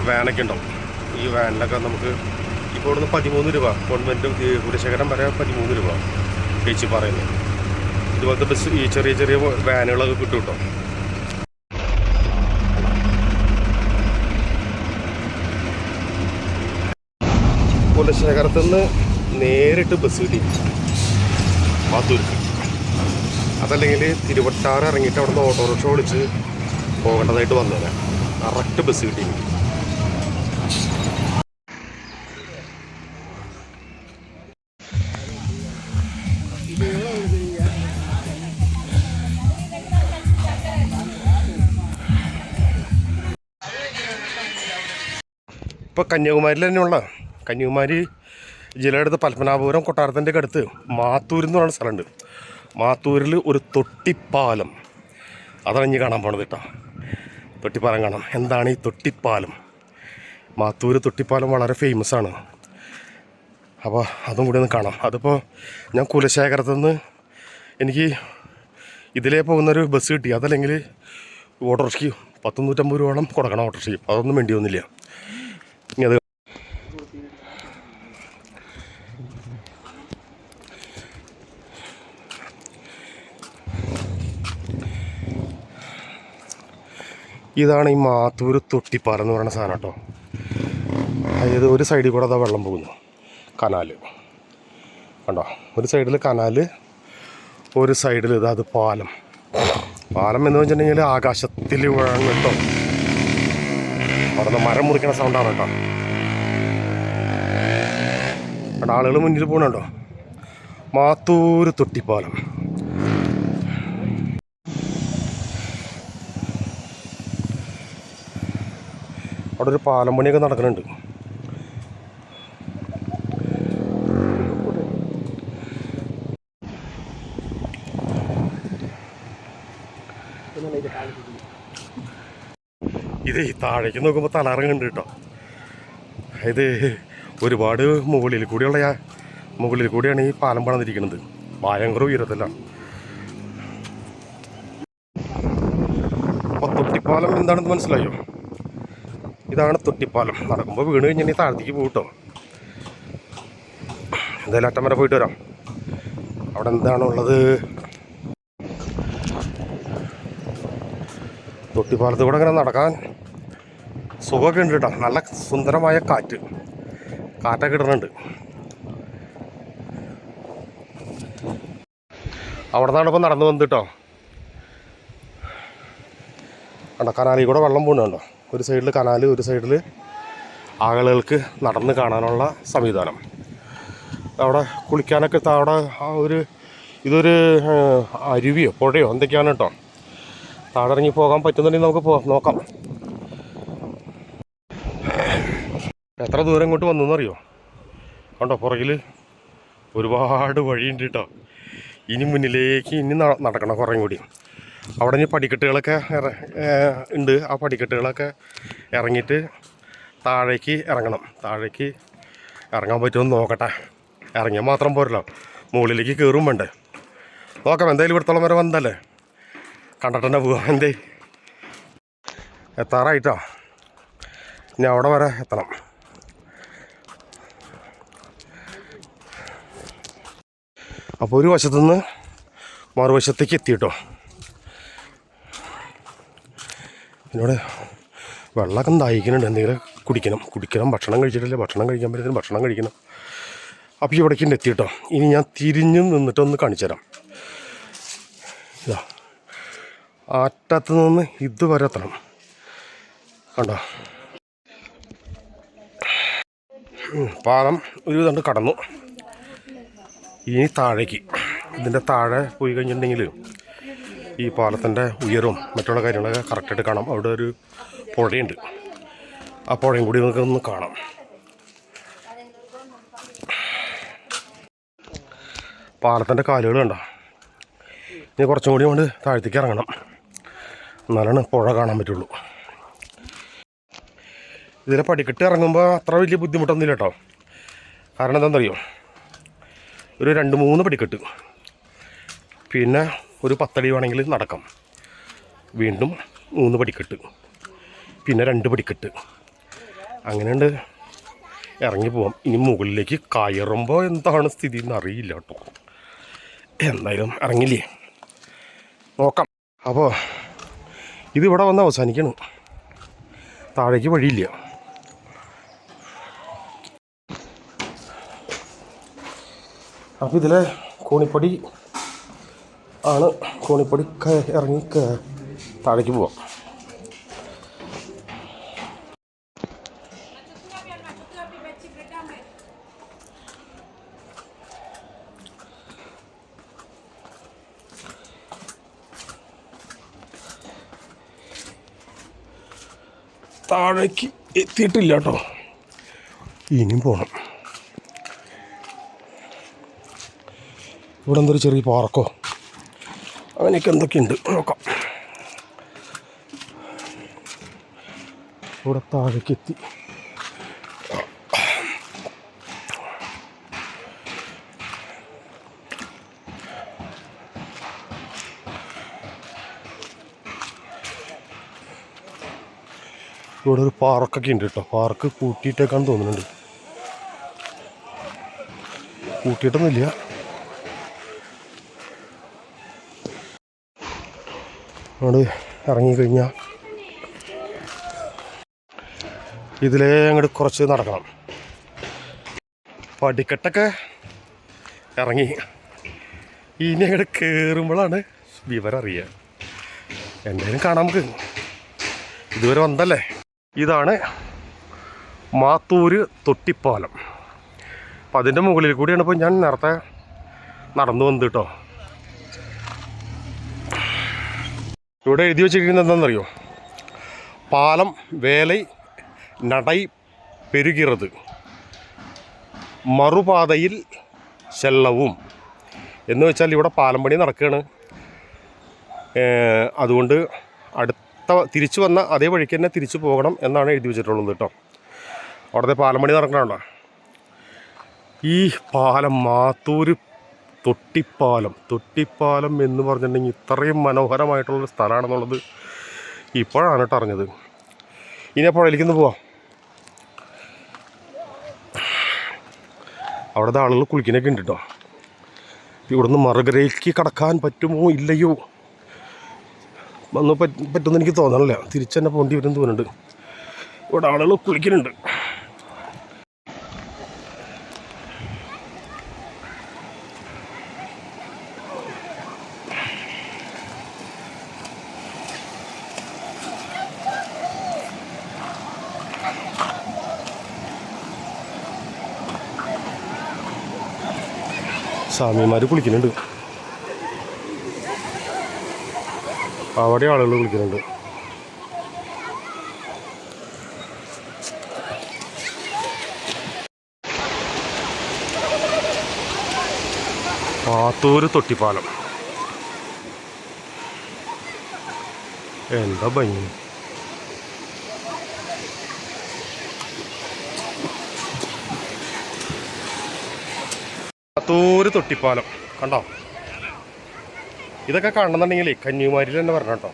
വാനൊക്കെ ഉണ്ടാവും. ഈ വാനിലൊക്കെ നമുക്ക് ഇപ്പോൾ ഇവിടുന്ന് 13 രൂപ, ഗവൺമെൻറ് കുലശേഖരം വരെ 13 രൂപ പേച്ചിപ്പാറയിൽ. ഇതുപോലത്തെ ബസ് ഈ ചെറിയ ചെറിയ വാനുകളൊക്കെ കിട്ടും കേട്ടോ. കുലശേഖരത്തിൽ നിന്ന് നേരിട്ട് ബസ് കിട്ടി മാത്തൂർക്ക്. അതല്ലെങ്കിൽ തിരുവട്ടാറ് ഇറങ്ങിയിട്ട് അവിടെ നിന്ന് ഓട്ടോറിക്ഷ വിളിച്ച് പോകേണ്ടതായിട്ട് വന്നത്. കറക്റ്റ് ബസ് കിട്ടി. ഇപ്പോൾ കന്യാകുമാരിയിൽ തന്നെയുള്ള കന്യാകുമാരി ജില്ലയുടെ പത്മനാഭപുരം കൊട്ടാരത്തിൻ്റെ അടുത്ത് മാത്തൂർ എന്ന് പറയുന്ന സ്ഥലമുണ്ട്. മാത്തൂരിൽ ഒരു തൊട്ടിപ്പാലം, അതാണ് ഇനി കാണാൻ പോണത് കേട്ടോ. തൊട്ടിപ്പാലം കാണാം. എന്താണ് ഈ തൊട്ടിപ്പാലം? മാത്തൂർ തൊട്ടിപ്പാലം വളരെ ഫേമസ് ആണ്. അപ്പോൾ അതും കൂടി ഒന്ന് കാണാം. അതിപ്പോൾ ഞാൻ കുലശേഖരത്തു നിന്ന് എനിക്ക് ഇതിലേ പോകുന്നൊരു ബസ് കിട്ടി. അതല്ലെങ്കിൽ ഓട്ടോറിക്ഷയ്ക്ക് 150 രൂപയോളം കൊടുക്കണം ഓട്ടോറിക്ഷയ്ക്ക്. അതൊന്നും വേണ്ടി വന്നില്ല. ഇനി അത് ഇതാണ് ഈ മാത്തൂർ തൊട്ടിപ്പാലം എന്ന് പറയുന്ന സാധനം കേട്ടോ. അതായത് ഒരു സൈഡിൽ കൂടെ അതാ വെള്ളം പോകുന്നു, കനാല് കണ്ടോ. ഒരു സൈഡിൽ കനാല്, ഒരു സൈഡിൽ ഇതാ അത് പാലം. പാലം എന്ന് വെച്ചിട്ടുണ്ടെങ്കിൽ ആകാശത്തിൽ കേട്ടോ. അവിടെ മരം മുറിക്കണ സൗണ്ടാണ് കേട്ടോ. അവിടെ ആളുകൾ മുന്നിൽ പോകണുണ്ടോ. മാത്തൂർ തൊട്ടിപ്പാലം. അവിടെ ഒരു പാലം പണിയൊക്കെ നടക്കുന്നുണ്ട്. ഇത് താഴേക്ക് നോക്കുമ്പോൾ തലറങ്ങുന്നുണ്ട് കേട്ടോ. ഇത് ഒരുപാട് മുകളിൽ കൂടിയാണ് ഈ പാലം പണിതിരിക്കുന്നത്. ഭയങ്കര ഉയരത്തിലാണ്. അപ്പോൾ തൊട്ടിപ്പാലം എന്താണെന്ന് മനസ്സിലായോ? ഇതാണ് തൊട്ടിപ്പാലം. നടക്കുമ്പോൾ വീണ് കഴിഞ്ഞാൽ താഴത്തേക്ക് പോകും കേട്ടോ. എന്തായാലും അറ്റം വരെ പോയിട്ട് വരാം. അവിടെ എന്താണുള്ളത്? തൊട്ടിപ്പാലത്ത് കൂടെ ഇങ്ങനെ നടക്കാൻ സുഖമൊക്കെ ഉണ്ട് കേട്ടോ. നല്ല സുന്ദരമായ കാറ്റൊക്കെ ഇടുന്നുണ്ട്. അവിടെ നിന്നാണ് ഇപ്പോൾ നടന്നു വന്നത് കേട്ടോ. കണ്ടോ, കനാലിൽ കൂടെ വെള്ളം പോകുന്നുണ്ടോ. ഒരു സൈഡിൽ കനാല്, ഒരു സൈഡിൽ ആളുകൾക്ക് നടന്ന് കാണാനുള്ള സംവിധാനം. അവിടെ കുളിക്കാനൊക്കെ അവിടെ ഇതൊരു അരുവിയോ പുഴയോ എന്തൊക്കെയാണ് കേട്ടോ. താഴെ ഇറങ്ങി പോകാൻ പറ്റുന്നുണ്ടെങ്കിൽ നമുക്ക് നോക്കാം. എത്ര ദൂരം ഇങ്ങോട്ട് വന്നെന്നറിയോ? കണ്ടോ, പുറകിൽ ഒരുപാട് വഴിയുണ്ട് കേട്ടോ. ഇനി മുന്നിലേക്ക് നടക്കണം കുറേ കൂടി. അവിടെ ഇനി പടിക്കെട്ടുകളൊക്കെ ഉണ്ട്. ആ പടിക്കെട്ടുകളൊക്കെ ഇറങ്ങിയിട്ട് താഴേക്ക് ഇറങ്ങണം. താഴേക്ക് ഇറങ്ങാൻ പറ്റുമെന്ന് നോക്കട്ടെ. ഇറങ്ങിയാൽ മാത്രം പോരല്ലോ, മുകളിലേക്ക് കയറും വേണ്ടേ. നോക്കാം. എന്തായാലും ഇവിടത്തോളം വരെ വന്നല്ലേ, കണ്ടിട്ട് തന്നെ പോവാം. എന്തേ എത്താറായിട്ടോ. ഇനി അവിടെ വരെ എത്തണം. അപ്പോൾ ഒരു വശത്തുനിന്ന് മറുവശത്തേക്ക് എത്തിയിട്ടോ. എന്നോട് വെള്ളമൊക്കെ ദാഹിക്കുന്നുണ്ട്. എന്തെങ്കിലും കുടിക്കണം. ഭക്ഷണം കഴിച്ചിട്ടില്ല. ഭക്ഷണം കഴിക്കാൻ പറ്റുന്ന ഭക്ഷണം കഴിക്കണം. അപ്പോൾ ഇവിടേക്ക് എത്തിയിട്ടോ. ഇനി ഞാൻ തിരിഞ്ഞ് നിന്നിട്ടൊന്ന് കാണിച്ചു തരാം. ഇതാ അറ്റത്ത് നിന്ന് ഇതുവരെ എത്തണം. കണ്ടോ, പാലം ഒരു ഇതുണ്ട് കടന്നു. ഇനി താഴേക്ക്, ഇതിൻ്റെ താഴെ പോയി കഴിഞ്ഞിട്ടുണ്ടെങ്കിൽ ഈ പാലത്തിൻ്റെ ഉയരവും മറ്റുള്ള കാര്യങ്ങളൊക്കെ കറക്റ്റായിട്ട് കാണാം. അവിടെ ഒരു പുഴയുണ്ട്, ആ പുഴയും കൂടി നമുക്കൊന്ന് കാണാം. പാലത്തിൻ്റെ കാലുകൾ കണ്ടോ. ഇനി കുറച്ചും കൂടി കൊണ്ട് താഴത്തേക്ക് ഇറങ്ങണം, എന്നാലാണ് പുഴ കാണാൻ പറ്റുള്ളൂ. ഇതിലെ പടിക്കെട്ട് ഇറങ്ങുമ്പോൾ അത്ര വലിയ ബുദ്ധിമുട്ടൊന്നുമില്ല കേട്ടോ. കാരണം എന്താണെന്നറിയോ, ഒരു 2-3 പടിക്കെട്ട്, പിന്നെ ഒരു 10 അടി വേണമെങ്കിൽ നടക്കാം, വീണ്ടും 3 പടിക്കെട്ട്, പിന്നെ 2 പടിക്കെട്ട്, അങ്ങനെയുണ്ട് ഇറങ്ങി പോവാം. ഇനി മുകളിലേക്ക് കയറുമ്പോൾ എന്താണ് സ്ഥിതി എന്ന് അറിയില്ല കേട്ടോ. എന്തായാലും ഇറങ്ങില്ലേ, നോക്കാം. അപ്പോൾ ഇതിവിടെ വന്ന് അവസാനിക്കണം, താഴേക്ക് വഴിയില്ല. അപ്പോൾ ഇതിലെ കോണിപ്പടി ആണ്, കോണിപ്പടി ഇറങ്ങി താഴേക്ക് പോവാം. താഴേക്ക് എത്തിയിട്ടില്ല കേട്ടോ, ഇനിയും പോകണം. ഇവിടെ എന്തൊരു ചെറിയ പാർക്കോ അങ്ങനെയൊക്കെ എന്തൊക്കെയുണ്ട്, നോക്കാം. ഇവിടെ താഴേക്ക് എത്തി. ഇവിടെ ഒരു പാർക്കൊക്കെ ഉണ്ട് കേട്ടോ. പാർക്ക് കൂട്ടിയിട്ടേക്കാന്ന് തോന്നുന്നുണ്ട്, കൂട്ടിയിട്ടൊന്നുമില്ല. അവിടെ ഇറങ്ങിക്കഴിഞ്ഞാൽ ഇതിലേ അങ്ങോട്ട് കുറച്ച് നടക്കണം. പടിക്കെട്ടൊക്കെ ഇറങ്ങി ഇനി അങ്ങോട്ട് കയറുമ്പോഴാണ് വിവരം അറിയുക. എന്തായാലും കാണാം നമുക്ക്, ഇതുവരെ വന്നല്ലേ. ഇതാണ് മാത്തൂര് തൊട്ടിപ്പാലം. അപ്പം അതിൻ്റെ മുകളിൽ കൂടിയാണ് ഇപ്പോൾ ഞാൻ നേരത്തെ നടന്നു വന്നത് കേട്ടോ. ഇവിടെ എഴുതി വെച്ചിരിക്കുന്നത് എന്താണെന്നറിയോ, പാലം വേലൈ നടൈ പെരുകിറത് മറുപാതയിൽ ചെല്ലവും എന്ന് വെച്ചാൽ ഇവിടെ പാലം പണി നടക്കുകയാണ്. അതുകൊണ്ട് തിരിച്ചു വന്ന അതേ വഴിക്ക് തന്നെ തിരിച്ചു പോകണം എന്നാണ് എഴുതി വെച്ചിട്ടുള്ളത് കേട്ടോ. അവിടുത്തെ പാലം പണി നടക്കണുണ്ടോ. ഈ പാലം മാത്തൂര് തൊട്ടിപ്പാലം എന്ന് പറഞ്ഞിട്ടുണ്ടെങ്കിൽ ഇത്രയും മനോഹരമായിട്ടുള്ളൊരു സ്ഥലമാണെന്നുള്ളത് ഇപ്പോഴാണ് കേട്ടോ അറിഞ്ഞത്. ഇനി ആ പുഴയിലേക്കൊന്ന് പോവാം. അവിടുത്തെ ആളുകൾ കുളിക്കാനൊക്കെ ഉണ്ട് കേട്ടോ. ഇവിടുന്ന് മറുകരയിലേക്ക് കടക്കാൻ പറ്റുമോ ഇല്ലയോ ഒന്നും പറ്റുമെന്ന് എനിക്ക് തോന്നണില്ല. തിരിച്ചു തന്നെ പോകേണ്ടി വരും തോന്നുന്നുണ്ട്. ഇവിടെ ആളുകൾ കുളിക്കുന്നുണ്ട്. സ്വാമിമാർ കുളിക്കുന്നുണ്ട്, അവിടെ ആളുകൾ കുളിക്കുന്നുണ്ട്. മാത്തൂര് തൊട്ടിപ്പാലം എന്താ ഭംഗി. മാത്തൂര് തൊട്ടിപ്പാലം കണ്ടോ. ഇതൊക്കെ കാണണമെന്നുണ്ടെങ്കിലേ കന്യാകുമാരിയിൽ തന്നെ വരണം കേട്ടോ.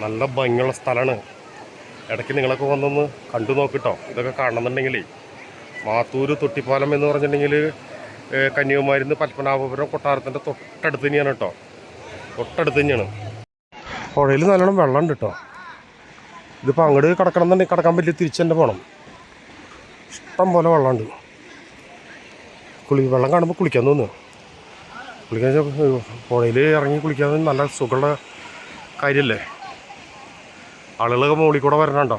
നല്ല ഭംഗിയുള്ള സ്ഥലമാണ്. ഇടയ്ക്ക് നിങ്ങളൊക്കെ വന്നൊന്ന് കണ്ടു നോക്കിട്ടോ. ഇതൊക്കെ കാണണമെന്നുണ്ടെങ്കിലേ മാത്തൂര് തൊട്ടിപ്പാലം എന്ന് പറഞ്ഞിട്ടുണ്ടെങ്കിൽ കന്യാകുമാരിയിൽ നിന്ന് പത്മനാഭപുരം കൊട്ടാരത്തിൻ്റെ തൊട്ടടുത്ത് തന്നെയാണ് കേട്ടോ. തൊട്ടടുത്ത് തന്നെയാണ്. പുഴയിൽ നല്ലോണം വെള്ളമുണ്ട് കേട്ടോ. ഇതിപ്പോൾ അങ്ങോട്ട് കിടക്കണം എന്നുണ്ടെങ്കിൽ കിടക്കാൻ പറ്റില്ല, തിരിച്ചു തന്നെ പോകണം. ഇഷ്ടം പോലെ വെള്ളമുണ്ട്. വെള്ളം കാണുമ്പോൾ കുളിക്കാൻ തോന്നുന്നു. കുളിക്കാൻ പുഴയിൽ ഇറങ്ങി കുളിക്കാൻ നല്ല സുഖമുള്ള കാര്യമല്ലേ. ആളുകളൊക്കെ മുകളിൽ കൂടെ വരണുണ്ടോ.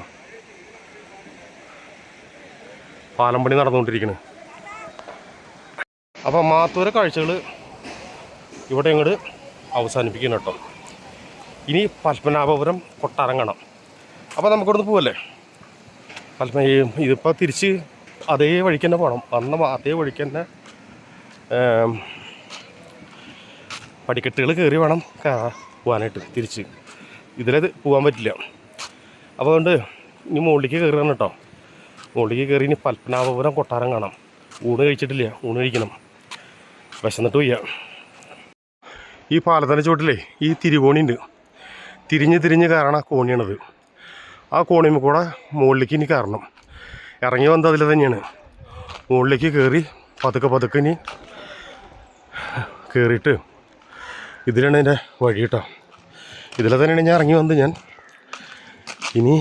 പാലം പണി നടന്നുകൊണ്ടിരിക്കുന്നത്. അപ്പോൾ മാത്തൂരെ കാഴ്ചകൾ ഇവിടെ അങ്ങോട്ട് അവസാനിപ്പിക്കണം കേട്ടോ. ഇനി പത്മനാഭപുരം കൊട്ടാരം കാണാം. അപ്പോൾ നമുക്കിവിടുന്ന് പോവല്ലേ? ഇതിപ്പോൾ തിരിച്ച് അതേ വഴിക്ക് തന്നെ പോകണം. വന്ന അതേ വഴിക്ക് തന്നെ പടിക്കെട്ടുകൾ കയറി വേണം പോകാനായിട്ട്. തിരിച്ച് ഇതിലത് പോകാൻ പറ്റില്ല. അപ്പോൾ അതുകൊണ്ട് ഇനി മുകളിലേക്ക് കയറുകയാണ് കേട്ടോ. മുകളിലേക്ക് കയറി ഇനി പത്മനാഭപുരം കൊട്ടാരം കാണാം. ഊണ് കഴിച്ചിട്ടില്ല, ഊണ് കഴിക്കണം. വിശന്നിട്ട് വയ്യ. ഈ പാലത്തിൻ്റെ ചുവട്ടിലേ ഈ തിരികോണിയുണ്ട്. തിരിഞ്ഞ് കയറണ കോണിയാണത്. ആ കോണിയുമ്പോൾ കൂടെ മുകളിലേക്ക് ഇനി കയറണം. ഇറങ്ങി വന്നത് അതിൽ തന്നെയാണ്. മുകളിലേക്ക് കയറി പതുക്കെ ഇനി കയറിയിട്ട് ഇതിലാണ് എൻ്റെ വഴി കേട്ടോ. ഇതിലെ തന്നെയാണ് ഞാൻ ഇറങ്ങി വന്നത്. ഞാൻ ഇനി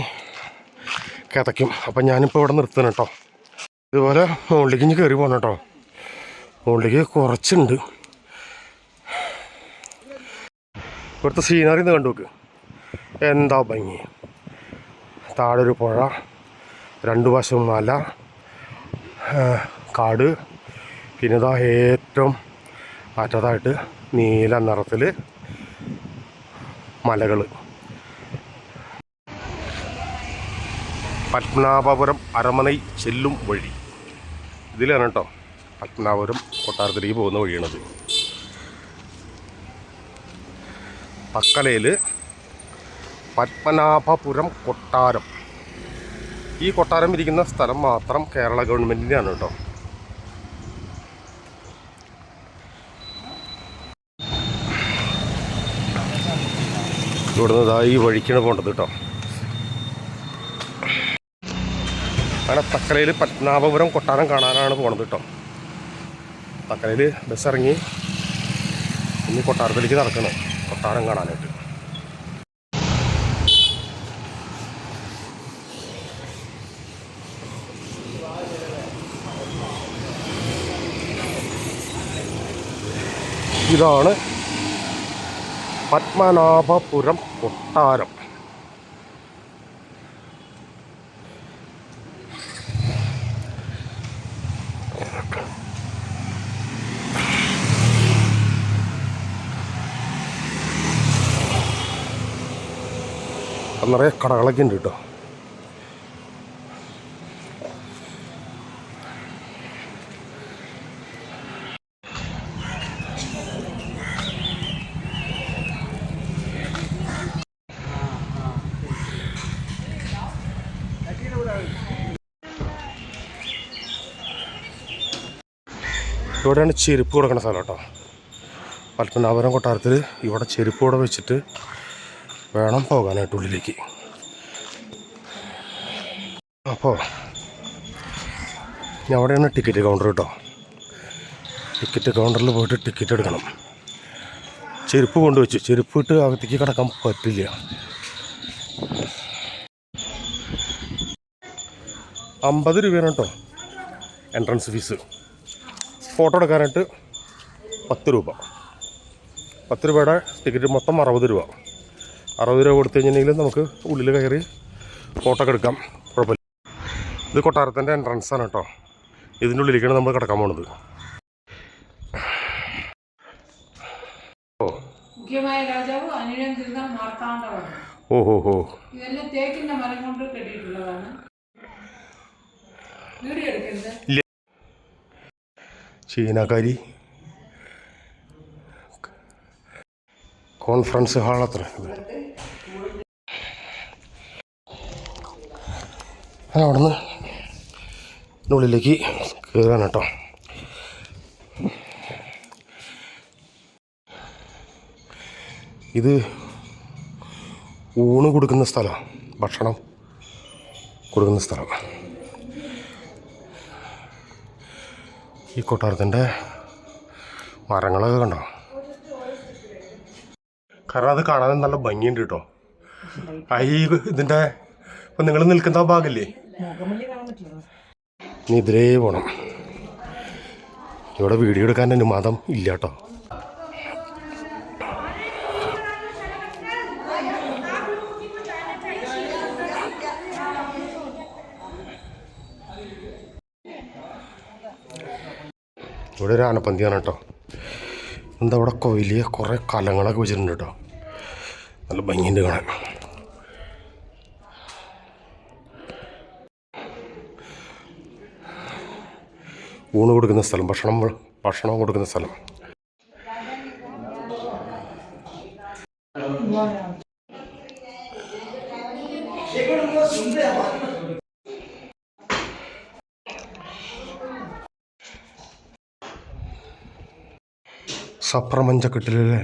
കിതയ്ക്കും. അപ്പം ഞാനിപ്പോൾ ഇവിടെ നിർത്തണം കേട്ടോ. ഇതുപോലെ മുകളിലേക്ക് ഇനി കയറി പോകണം കേട്ടോ. മുകളിലേക്ക് കുറച്ചുണ്ട്. ഇവിടുത്തെ സീനറി ഒന്ന് കണ്ടു നോക്ക്, എന്താ ഭംഗി. താഴെ ഒരു പുഴ, രണ്ടു വശവും മല, കാട്, പിന്നെ ഇതാ ഏറ്റവും അറ്റത്തായിട്ട് നീല നിറത്തിൽ മലകൾ. പത്മനാഭപുരം അരമനൈ ചെല്ലും വഴി ഇതിലാണ് കേട്ടോ. പത്മനാഭപുരം കൊട്ടാരത്തിലേക്ക് പോകുന്ന വഴിയാണത്. പക്കലയിൽ പത്മനാഭപുരം കൊട്ടാരം. ഈ കൊട്ടാരം ഇരിക്കുന്ന സ്ഥലം മാത്രം കേരള ഗവൺമെൻറ്റിൻ്റെയാണ് കേട്ടോ. ഇവിടുന്ന് ഇതാ ഈ വഴിക്കാണ് പോകേണ്ടത് കേട്ടോ. അങ്ങനെ തക്കലയിൽ പത്മനാഭപുരം കൊട്ടാരം കാണാനാണ് പോണത് കേട്ടോ. തക്കലയിൽ ബസ് ഇറങ്ങി ഇനി കൊട്ടാരത്തിലേക്ക് നടക്കണം, കൊട്ടാരം കാണാനായിട്ട്. ഇതാണ് പത്മനാഭപുരം കൊട്ടാരം. നിറയെ കടകളൊക്കെ ഉണ്ട് കേട്ടോ. ഇവിടെയാണ് ചെരുപ്പ് കൊടുക്കുന്ന സ്ഥലം കേട്ടോ. പത്മനാഭപുരം കൊട്ടാരത്തിൽ ഇവിടെ ചെരുപ്പ് കൂടെ വെച്ചിട്ട് വേണം പോകാനായിട്ട് ഉള്ളിലേക്ക്. അപ്പോൾ ഞാൻ അവിടെയാണ് ടിക്കറ്റ് കൗണ്ടർ കേട്ടോ. ടിക്കറ്റ് കൗണ്ടറിൽ പോയിട്ട് ടിക്കറ്റ് എടുക്കണം. ചെരുപ്പ് കൊണ്ടുവച്ചു, ചെരുപ്പ് ഇട്ട് അകത്തേക്ക് കിടക്കാൻ പറ്റില്ല. 50 രൂപയാണ് കേട്ടോ എൻട്രൻസ് ഫീസ്. ഫോട്ടോ എടുക്കാനായിട്ട് 10 രൂപ. 10 രൂപയുടെ ടിക്കറ്റ് മൊത്തം 60 രൂപ. 60 രൂപ കൊടുത്തു കഴിഞ്ഞിട്ടുണ്ടെങ്കിൽ നമുക്ക് ഉള്ളിൽ കയറി ഫോട്ടോ ഒക്കെ എടുക്കാം, കുഴപ്പമില്ല. ഇത് കൊട്ടാരത്തിൻ്റെ എൻട്രൻസ് ആണ് കേട്ടോ. ഇതിൻ്റെ ഉള്ളിലേക്കാണ് നമ്മൾ കിടക്കാൻ പോണത്. മുഖ്യമായ രാജാവ് അനിഴം തിരുനാൾ മാർത്താണ്ഡവർമ്മ. ഓഹോ. ഇതെല്ലാം തേക്കിന്റെ മരം കൊണ്ട് കെട്ടിയിട്ടുള്ളതാണ്. വീഡിയോ എടുക്കരുത്. ചീനക്കാരി കോൺഫറൻസ് ഹാൾ അത്ര. അവിടെ നിന്ന് ഉള്ളിലേക്ക് കയറാൻ കേട്ടോ. ഇത് ഊണ് കൊടുക്കുന്ന സ്ഥലമാണ്, ഭക്ഷണം കൊടുക്കുന്ന സ്ഥലം. ഈ കൊട്ടാരത്തിൻ്റെ മരങ്ങളൊക്കെ കണ്ടോ. കാരണം അത് കാണാൻ നല്ല ഭംഗിയുണ്ട് കേട്ടോ. ഈ ഇതിൻ്റെ ഇപ്പം നിങ്ങൾ നിൽക്കുന്ന ഭാഗമല്ലേ, ഇനി ഇതിലേ പോകണം. ഇവിടെ വീഡിയോ എടുക്കാൻ അനുവാദം ഇല്ല കേട്ടോ. ഇവിടെ ഒരു ആനപ്പന്തിയാണ് കേട്ടോ. എന്താ ഇവിടെ വലിയ കുറേ കലങ്ങളൊക്കെ വെച്ചിട്ടുണ്ട് കേട്ടോ. നല്ല ഭംഗിയുണ്ട് കാണാൻ. ഊണ് കൊടുക്കുന്ന സ്ഥലം, ഭക്ഷണം കൊടുക്കുന്ന സ്ഥലം. സപ്രമഞ്ചക്കെട്ടിലല്ലേ.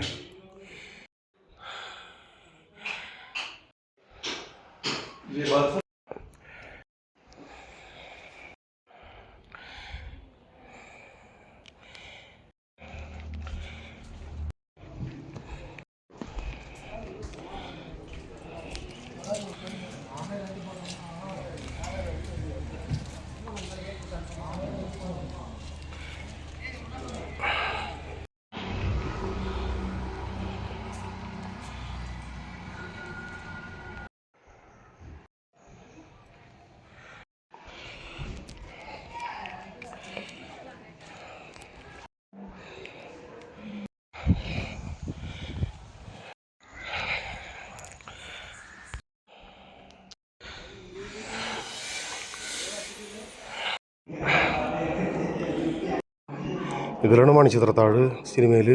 ഇതിലാണ് മണിച്ചിത്രത്താഴ് സിനിമയിൽ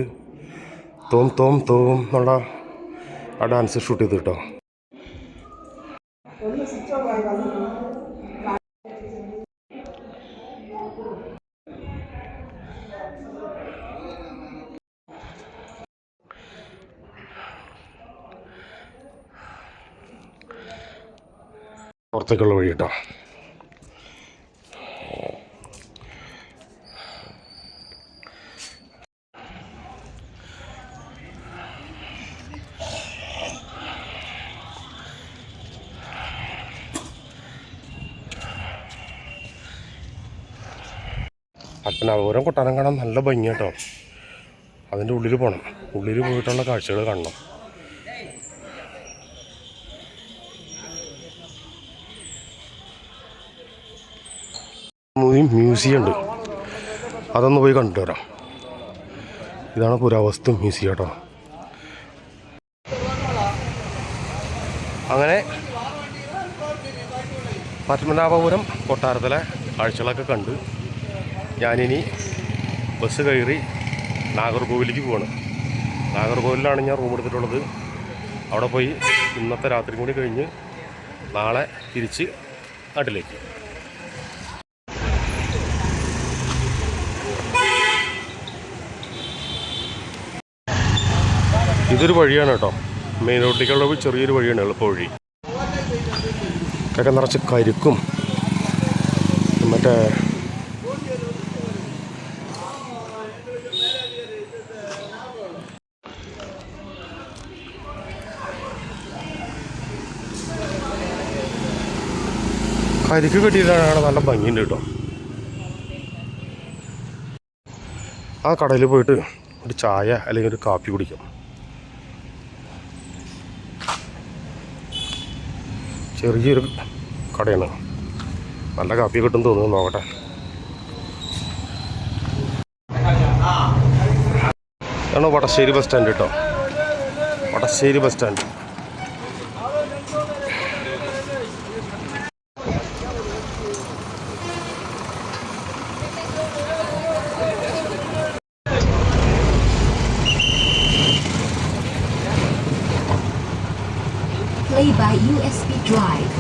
തോം തോം തോം എന്നുള്ള ആ ഡാൻസ് ഷൂട്ട് ചെയ്ത് കേട്ടോ. പുറത്തേക്കുള്ള വഴി കേട്ടോ. പത്മനാഭപുരം കൊട്ടാരം കാണാൻ നല്ല ഭംഗി കേട്ടോ. അതിൻ്റെ ഉള്ളിൽ പോകണം, ഉള്ളിൽ പോയിട്ടുള്ള കാഴ്ചകൾ കാണണം. മ്യൂസിയം ഉണ്ട്, അതൊന്ന് പോയി കണ്ടിട്ട് വരാം. ഇതാണ് പുരാവസ്തു മ്യൂസിയം കേട്ടോ. അങ്ങനെ പത്മനാഭപുരം കൊട്ടാരത്തിലെ കാഴ്ചകളൊക്കെ കണ്ട് ഞാനിനി ബസ് കയറി നാഗർകോവിലേക്ക് പോവാണ്. നാഗർകോവിലാണ് ഞാൻ റൂം എടുത്തിട്ടുള്ളത്. അവിടെ പോയി ഇന്നത്തെ രാത്രി കൂടി കഴിഞ്ഞ് നാളെ തിരിച്ച് നാട്ടിലേക്ക്. ഇതൊരു വഴിയാണ് കേട്ടോ, മെയിൻ റോഡിലേക്കുള്ള ചെറിയൊരു വഴിയാണ്, എളുപ്പ വഴി. ഇതൊക്കെ നിറച്ച് കരിക്കും മറ്റേ കരിക്ക് കെട്ടിയിട്ടാണ്. നല്ല ഭംഗിയുണ്ട് കേട്ടോ. ആ കടയിൽ പോയിട്ട് ഒരു ചായ അല്ലെങ്കിൽ ഒരു കാപ്പി കുടിക്കാം. ചെറിയൊരു കടയാണ്, നല്ല കാപ്പി കിട്ടും തോന്നുന്നു. നോക്കട്ടെ. ഇതാണ് വടശ്ശേരി ബസ് സ്റ്റാൻഡ് കേട്ടോ, Vadasseri bus stand. Play by USB drive.